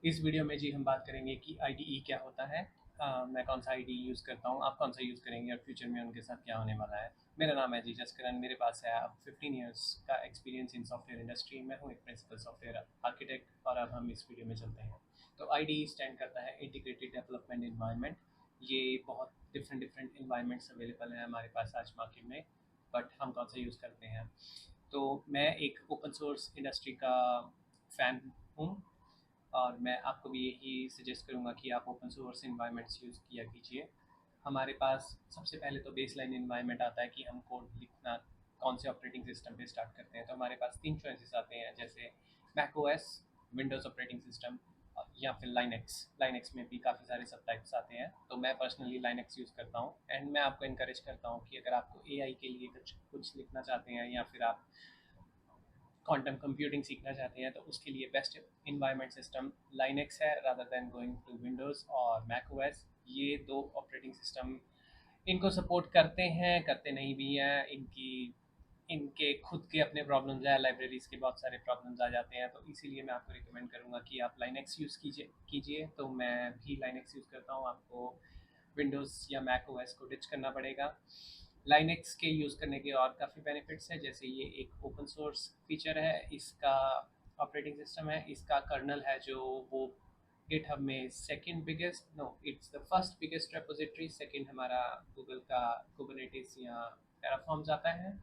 इस वीडियो में जी हम बात करेंगे कि आईडीई क्या होता है। मैं कौन सा आईडीई यूज़ करता हूँ, आप कौन सा यूज़ करेंगे और फ्यूचर में उनके साथ क्या होने वाला है। मेरा नाम है जी जसकरण, मेरे पास है अब 15 इयर्स का एक्सपीरियंस इन सॉफ्टवेयर इंडस्ट्री। मैं हूँ एक प्रिंसिपल सॉफ्टवेयर आर्किटेक्ट और अब हम इस वीडियो में चलते हैं। तो आईडीई स्टैंड करता है इंटीग्रेटेड डेवलपमेंट इन्वायरमेंट। ये बहुत डिफरेंट डिफरेंट इन्वायरमेंट्स अवेलेबल हैं हमारे पास आज मार्केट में, बट हम कौन सा यूज़ करते हैं। तो मैं एक ओपन सोर्स इंडस्ट्री का फ़ैन हूँ और मैं आपको भी यही सजेस्ट करूँगा कि आप ओपन सोर्स इन्वायरमेंट्स यूज़ किया कीजिए। हमारे पास सबसे पहले तो बेसलाइन इन्वायरमेंट आता है कि हम कोड लिखना कौन से ऑपरेटिंग सिस्टम पे स्टार्ट करते हैं। तो हमारे पास 3 चॉइसेस आते हैं, जैसे Mac OS, Windows operating system या फिर लाइनेक्स। लाइनेक्स में भी काफ़ी सारे सब टाइप्स आते हैं, तो मैं पर्सनली लाइनेक्स यूज़ करता हूँ। एंड मैं आपको इनकरेज करता हूँ कि अगर आपको एआई के लिए कुछ कुछ लिखना चाहते हैं या फिर आप क्वांटम कंप्यूटिंग सीखना चाहते हैं, तो उसके लिए बेस्ट इन्वायरमेंट सिस्टम लाइनेक्स है rather than going to Windows और मैक ओएस। ये दो ऑपरेटिंग सिस्टम इनको सपोर्ट करते हैं, करते नहीं भी हैं। इनके खुद के अपने प्रॉब्लम्स हैं, लाइब्रेरीज़ के बहुत सारे प्रॉब्लम्स आ जाते हैं, तो इसीलिए मैं आपको रिकमेंड करूँगा कि आप लाइनेक्स यूज़ कीजिए। तो मैं भी लाइनेक्स यूज़ करता हूँ। आपको विंडोज़ या मैक ओएस को डिच करना पड़ेगा। लाइनेक्स के यूज़ करने के और काफ़ी बेनिफिट्स हैं, जैसे ये एक ओपन सोर्स फीचर है, इसका ऑपरेटिंग सिस्टम है, इसका कर्नल है जो वो गिटहब में second biggest, no it's the first biggest repository. Second हमारा गूगल का कुबरनेटिस या टेराफॉर्म्स आता है,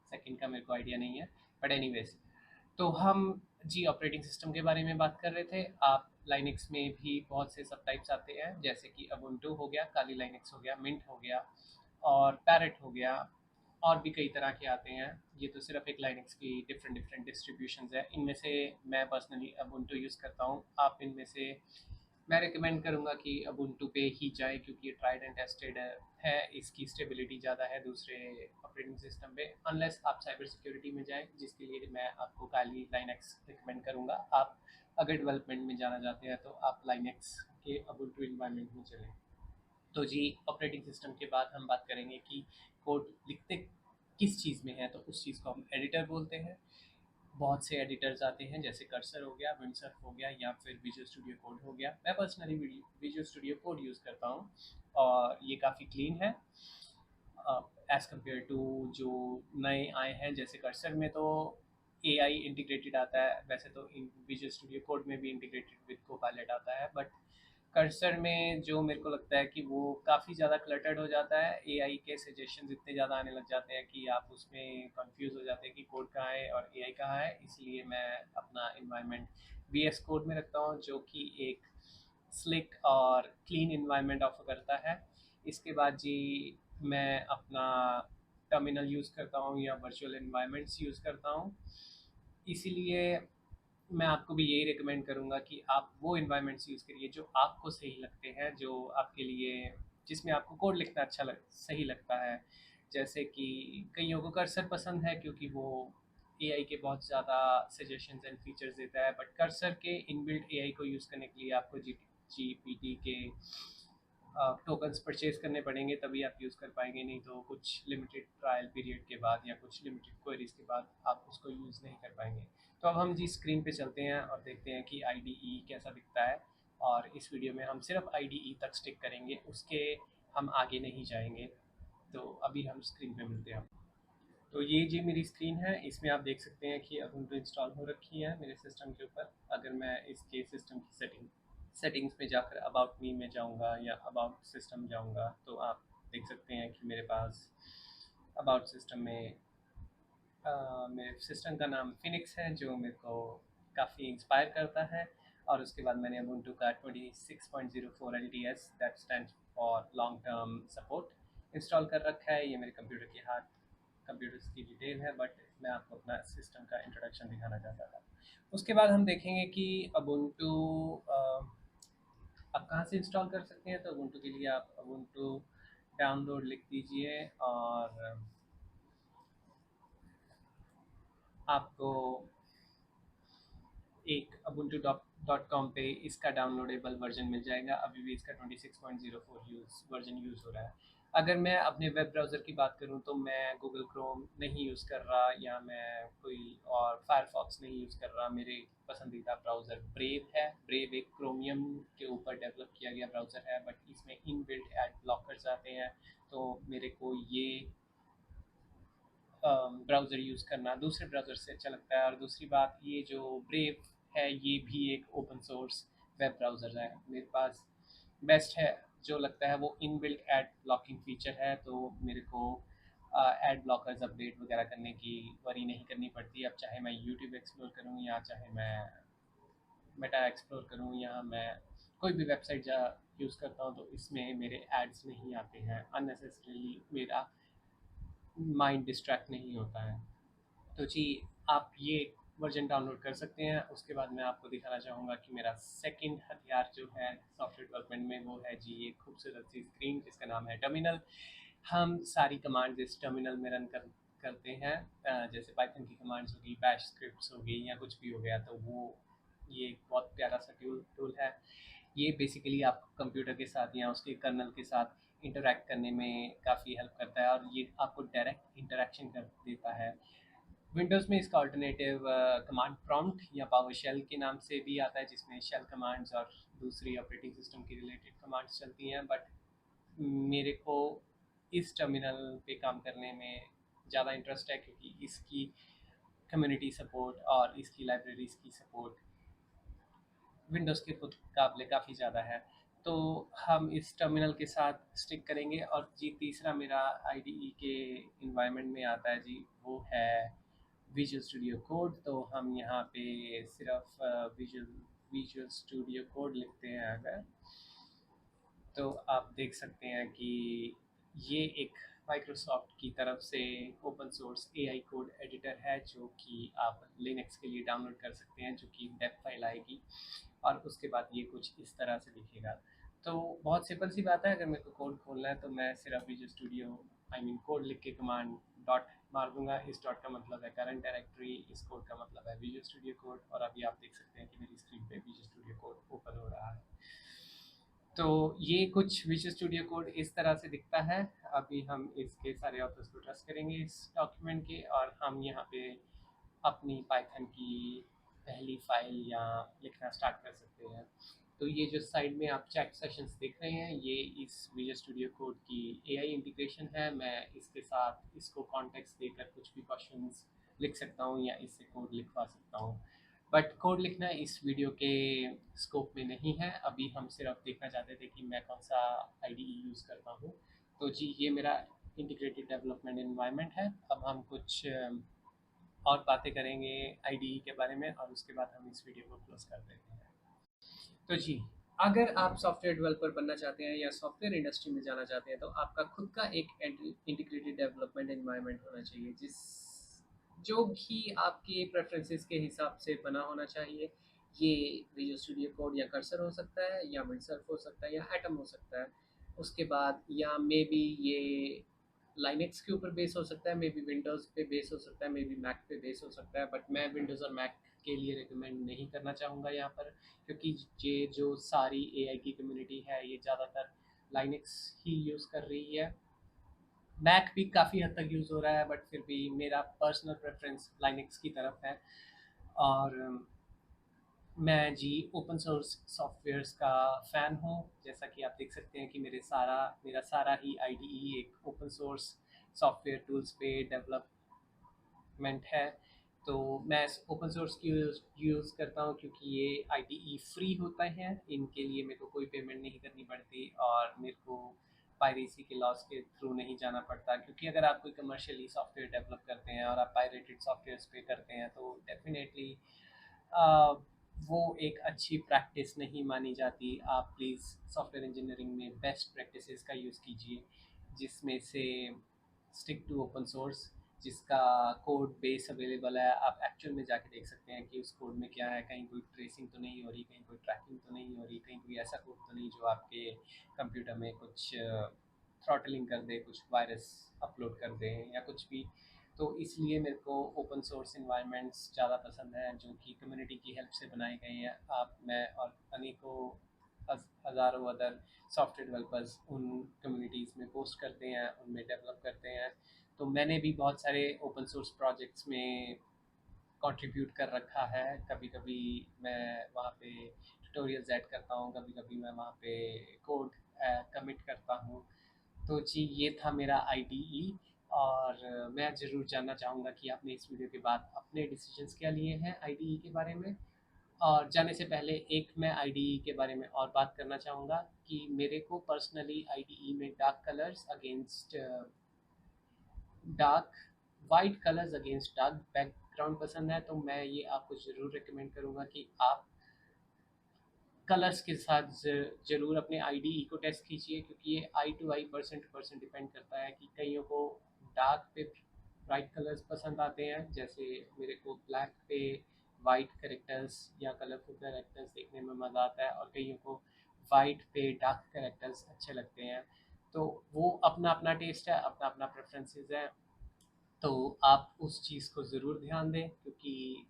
सेकंड का मेरे को आइडिया नहीं है, बट एनीवेज। तो हम जी ऑपरेटिंग सिस्टम के बारे में बात कर रहे थे। आप लाइनेक्स में भी बहुत से सब टाइप्स आते हैं, जैसे कि अबुंटू हो गया, काली लाइनेक्स हो गया, मिंट हो गया और पैरेट हो गया, और भी कई तरह के आते हैं। ये तो सिर्फ एक लाइनेक्स की डिफरेंट डिफरेंट डिस्ट्रीब्यूशंस है। इनमें से मैं पर्सनली अबुंटू यूज़ करता हूँ। आप इनमें से मैं रिकमेंड करूँगा कि अबुंटू पे ही जाए, क्योंकि ये ट्राइड एंड टेस्टेड है। इसकी स्टेबिलिटी ज़्यादा है दूसरे ऑपरेटिंग सिस्टम पे, अनलेस आप साइबर सिक्योरिटी में जाएँ, जिसके लिए मैं आपको काली लाइनेक्स रिकमेंड करूँगा। आप अगर डेवलपमेंट में जाना चाहते हैं तो आप लाइनेक्स के अबुंटू इन्वायरमेंट में चलें। तो जी ऑपरेटिंग सिस्टम के बाद हम बात करेंगे कि कोड लिखते किस चीज़ में है, तो उस चीज़ को हम एडिटर बोलते हैं। बहुत से एडिटर्स आते हैं, जैसे कर्सर हो गया, विंडसर्फ हो गया या फिर विजुअल स्टूडियो कोड हो गया। मैं personally visual studio code use करता हूँ और ये काफ़ी क्लीन है एज़ कम्पेयर टू जो नए आए हैं। जैसे कर्सर में तो एआई इंटीग्रेटेड आता है, वैसे तो इन विजुअल स्टूडियो कोड में भी इंटीग्रेटेड विद कोपायलट आता है, बट कर्सर में जो मेरे को लगता है कि वो काफ़ी ज़्यादा क्लटर्ड हो जाता है। एआई के सजेशंस इतने ज़्यादा आने लग जाते हैं कि आप उसमें कंफ्यूज हो जाते हैं कि कोड कहाँ है और एआई कहाँ है। इसलिए मैं अपना इन्वायरमेंट वीएस कोड में रखता हूँ, जो कि एक स्लिक और क्लीन इन्वायरमेंट ऑफर करता है। इसके बाद जी मैं अपना टर्मिनल यूज़ करता हूँ या वर्चुअल इन्वायरमेंट्स यूज़ करता हूँ। इसीलिए मैं आपको भी यही रिकमेंड करूँगा कि आप वो इन्वायरमेंट्स यूज़ करिए जो आपको सही लगते हैं, जो आपके लिए जिसमें आपको कोड लिखना सही लगता है। जैसे कि कईयों को कर्सर पसंद है क्योंकि वो एआई के बहुत ज़्यादा सजेशंस एंड फीचर्स देता है, बट कर्सर के इनबिल्ट एआई को यूज़ करने के लिए आपको जीपीटी के टोकन्स परचेज करने पड़ेंगे, तभी आप यूज़ कर पाएंगे। नहीं तो कुछ लिमिटेड ट्रायल पीरियड के बाद या कुछ लिमिटेड क्वेरीज के बाद आप उसको यूज़ नहीं कर पाएंगे। तो अब हम जी स्क्रीन पे चलते हैं और देखते हैं कि आईडीई कैसा दिखता है। और इस वीडियो में हम सिर्फ आईडीई तक स्टिक करेंगे, उसके हम आगे नहीं जाएंगे। तो अभी हम स्क्रीन पे मिलते हैं। तो ये जी मेरी स्क्रीन है, इसमें आप देख सकते हैं कि अब उनको इंस्टॉल हो रखी है मेरे सिस्टम के ऊपर। अगर मैं इसके सिस्टम की सेटिंग्स में जाकर अबाउट मी में जाऊंगा या अबाउट सिस्टम जाऊंगा, तो आप देख सकते हैं कि मेरे पास अबाउट सिस्टम में मेरे सिस्टम का नाम फिनिक्स है, जो मेरे को काफ़ी इंस्पायर करता है। और उसके बाद मैंने ubuntu का 26.04 LTS, that stand for long term support, install कर रखा है। ये मेरे कंप्यूटर की कंप्यूटर्स की डिटेल है, बट मैं आपको अपना सिस्टम का इंट्रोडक्शन दिखाना चाहता था। उसके बाद हम देखेंगे कि ubuntu आप कहाँ से इंस्टॉल कर सकते हैं। तो ubuntu के लिए आप ubuntu डाउनलोड लिख दीजिए और आपको एक ubuntu डॉट कॉम पे इसका डाउनलोडेबल वर्जन मिल जाएगा। अभी भी इसका 26.04 वर्जन यूज़ हो रहा है। अगर मैं अपने वेब ब्राउज़र की बात करूँ तो मैं गूगल क्रोम नहीं यूज़ कर रहा, या मैं कोई और फायरफॉक्स नहीं यूज़ कर रहा। मेरे पसंदीदा ब्राउज़र ब्रेव है। ब्रेव एक क्रोमियम के ऊपर डेवलप किया गया ब्राउज़र है, बट इसमें इनबिल्ट एड ब्लॉकर्स आते हैं, तो मेरे को ये ब्राउज़र यूज़ करना दूसरे ब्राउज़र से अच्छा लगता है। और दूसरी बात, ये जो ब्रेव है ये भी एक ओपन सोर्स वेब ब्राउज़र है। मेरे पास बेस्ट है जो लगता है वो इनबिल्ट एड ब्लॉकिंग फीचर है, तो मेरे को एड ब्लॉकर्स अपडेट वगैरह करने की वरी नहीं करनी पड़ती। अब चाहे मैं यूट्यूब एक्सप्लोर करूँ, या चाहे मैं मेटा एक्सप्लोर करूँ, या मैं कोई भी वेबसाइट जा यूज़ करता हूँ, तो इसमें मेरे एड्स नहीं आते हैं। अननेसेसरीली मेरा माइंड डिस्ट्रैक्ट नहीं होता है। तो जी, आप ये वर्जन डाउनलोड कर सकते हैं। उसके बाद मैं आपको दिखाना चाहूँगा कि मेरा सेकंड हथियार जो है सॉफ्टवेयर डेवलपमेंट में, वो है जी एक खूबसूरत सी स्क्रीन जिसका नाम है टर्मिनल। हम सारी कमांड्स इस टर्मिनल में रन करते हैं। जैसे पाइथन की कमांड्स होगी, बैश स्क्रिप्ट्स हो गई, या कुछ भी हो गया, तो वो ये एक बहुत प्यारा सा टूल है। ये बेसिकली आपको कंप्यूटर के साथ या उसके कर्नल के साथ इंटरैक्ट करने में काफ़ी हेल्प करता है, और ये आपको डायरेक्ट इंटरैक्शन कर देता है। विंडोज़ में इसका अल्टरनेटिव कमांड प्रॉम्प्ट या पावर शेल के नाम से भी आता है, जिसमें शेल कमांड्स और दूसरी ऑपरेटिंग सिस्टम की रिलेटेड कमांड्स चलती हैं। बट मेरे को इस टर्मिनल पे काम करने में ज़्यादा इंटरेस्ट है, क्योंकि इसकी कम्युनिटी सपोर्ट और इसकी लाइब्रेरीज़ की सपोर्ट विंडोज़ के मुकाबले काफ़ी ज़्यादा है। तो हम इस टर्मिनल के साथ स्टिक करेंगे। और जी तीसरा मेरा आईडीई के इन्वायरमेंट में आता है जी, वो है विजुअल स्टूडियो कोड। तो हम यहाँ पे सिर्फ विजुअल विजुअल स्टूडियो कोड लिखते हैं अगर, तो आप देख सकते हैं कि ये एक माइक्रोसॉफ्ट की तरफ से open source AI code editor है, जो कि आप लिनक्स के लिए डाउनलोड कर सकते हैं, जो कि डेप फाइल आएगी, और उसके बाद ये कुछ इस तरह से दिखेगा। तो बहुत सिंपल सी बात है, अगर मेरे को कोड खोलना है तो मैं सिर्फ विजुअल स्टूडियो कोड लिख के कमांड डॉट मार दूंगा। इस डॉट का मतलब है करंट डायरेक्टरी, इस कोड का मतलब है विजुअल स्टूडियो कोड, और अभी आप देख सकते हैं कि मेरी स्क्रीन पे विजुअल स्टूडियो कोड ओपन हो रहा है। तो ये कुछ विजुअल स्टूडियो कोड इस तरह से दिखता है। अभी हम इसके सारे ऑथर्स को ट्रस्ट करेंगे इस डॉक्यूमेंट के, और हम यहाँ पे अपनी पाइथन की पहली फाइल या लिखना स्टार्ट कर सकते हैं। तो ये जो साइड में आप चैट सेशंस देख रहे हैं, ये इस विजुअल स्टूडियो कोड की एआई इंटीग्रेशन है। मैं इसके साथ इसको कॉन्टेक्स्ट देकर कुछ भी क्वेश्चंस लिख सकता हूँ, या इससे कोड लिखवा सकता हूँ। बट कोड लिखना इस वीडियो के स्कोप में नहीं है। अभी हम सिर्फ देखना चाहते थे कि मैं कौन सा आईडीई यूज़ करता हूँ। तो जी, ये मेरा इंटीग्रेटेड डेवलपमेंट एनवायरनमेंट है। अब हम कुछ और बातें करेंगे आईडीई के बारे में, और उसके बाद हम इस वीडियो को क्लोज कर देते हैं। तो जी, अगर आप सॉफ्टवेयर डेवलपर बनना चाहते हैं या सॉफ्टवेयर इंडस्ट्री में जाना चाहते हैं, तो आपका खुद का एक इंटीग्रेटेड डेवलपमेंट एनवायरनमेंट होना चाहिए, जिस जो भी आपके प्रेफरेंसेस के हिसाब से बना होना चाहिए। ये विजुअल स्टूडियो कोड या कर्सर हो सकता है, या विंडसर्फ हो सकता है, या एटम हो सकता है। उसके बाद या मे बी ये लाइनेक्स के ऊपर बेस हो सकता है, मे बी विंडोज़ पे बेस हो सकता है, मे बी मैक पे बेस हो सकता है। बट मैं विंडोज़ और मैक के लिए रिकमेंड नहीं करना चाहूँगा यहाँ पर, क्योंकि ये जो सारी एआई की कम्युनिटी है ये ज़्यादातर लाइनेक्स ही यूज़ कर रही है। मैक भी काफ़ी हद तक यूज़ हो रहा है, बट फिर भी मेरा पर्सनल प्रेफरेंस लाइनेक्स की तरफ है। और मैं जी ओपन सोर्स सॉफ्टवेयर्स का फ़ैन हूँ। जैसा कि आप देख सकते हैं कि मेरा सारा ही आईडीई एक ओपन सोर्स सॉफ्टवेयर टूल्स पे डेवलपमेंट है। तो मैं ओपन सोर्स की यूज़ करता हूँ, क्योंकि ये आईडीई फ्री होता है। इनके लिए मेरे को कोई पेमेंट नहीं करनी पड़ती, और मेरे को पायरेसी के लॉस के थ्रू नहीं जाना पड़ता। क्योंकि अगर आप कोई कमर्शियली सॉफ्टवेयर डेवलप करते हैं और आप पायरेटेड सॉफ्टवेयर पे करते हैं, तो डेफिनेटली वो एक अच्छी प्रैक्टिस नहीं मानी जाती। आप प्लीज़ सॉफ्टवेयर इंजीनियरिंग में बेस्ट प्रैक्टिसेस का यूज़ कीजिए, जिसमें से स्टिक टू ओपन सोर्स, जिसका कोड बेस अवेलेबल है। आप एक्चुअल में जाके देख सकते हैं कि उस कोड में क्या है। कहीं कोई ट्रेसिंग तो नहीं हो रही, कहीं कोई ट्रैकिंग तो नहीं हो रही, कहीं कोई ऐसा कोड तो नहीं जो आपके कंप्यूटर में कुछ थ्रॉटलिंग कर दे, कुछ वायरस अपलोड कर दे, या कुछ भी। तो इसलिए मेरे को ओपन सोर्स इन्वायरमेंट्स ज़्यादा पसंद हैं, जो कि कम्युनिटी की हेल्प से बनाए गए हैं। आप, मैं और अनेकों हज़ारों अदर सॉफ्टवेयर डेवलपर्स उन कम्युनिटीज़ में पोस्ट करते हैं, उनमें डेवलप करते हैं। तो मैंने भी बहुत सारे ओपन सोर्स प्रोजेक्ट्स में कंट्रीब्यूट कर रखा है। कभी-कभी मैं वहाँ पे ट्यूटोरियल्स ऐड करता हूँ, कभी-कभी मैं वहाँ पे कोड कमिट करता हूँ। तो जी, ये था मेरा आईडीई। और मैं ज़रूर जानना चाहूँगा कि आपने इस वीडियो के बाद अपने डिसीजंस क्या लिए हैं आईडीई के बारे में। और जाने से पहले एक मैं आईडीई के बारे में और बात करना चाहूँगा कि मेरे को पर्सनली आईडीई में dark white colours against dark background पसंद है। तो मैं ये आपको ज़रूर रिकमेंड करूँगा कि आप कलर्स के साथ ज़रूर अपने आईडीई को टेस्ट कीजिए, क्योंकि ये eye to eye, person to person depend करता है कि कईयों को डार्क पे ब्राइट कलर्स पसंद आते हैं, जैसे मेरे को ब्लैक पे वाइट करेक्टर्स या कलरफुल करेक्टर्स देखने में मज़ा आता है, और कईयों को वाइट पे डार्क करेक्टर्स अच्छे लगते हैं। तो वो अपना अपना टेस्ट है, अपना अपना प्रेफरेंसेस है। तो आप उस चीज़ को ज़रूर ध्यान दें, क्योंकि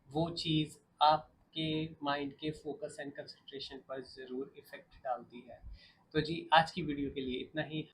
वो चीज़ आपके माइंड के फोकस एंड कंसंट्रेशन पर ज़रूर इफ़ेक्ट डालती है। तो जी, आज की वीडियो के लिए इतना ही।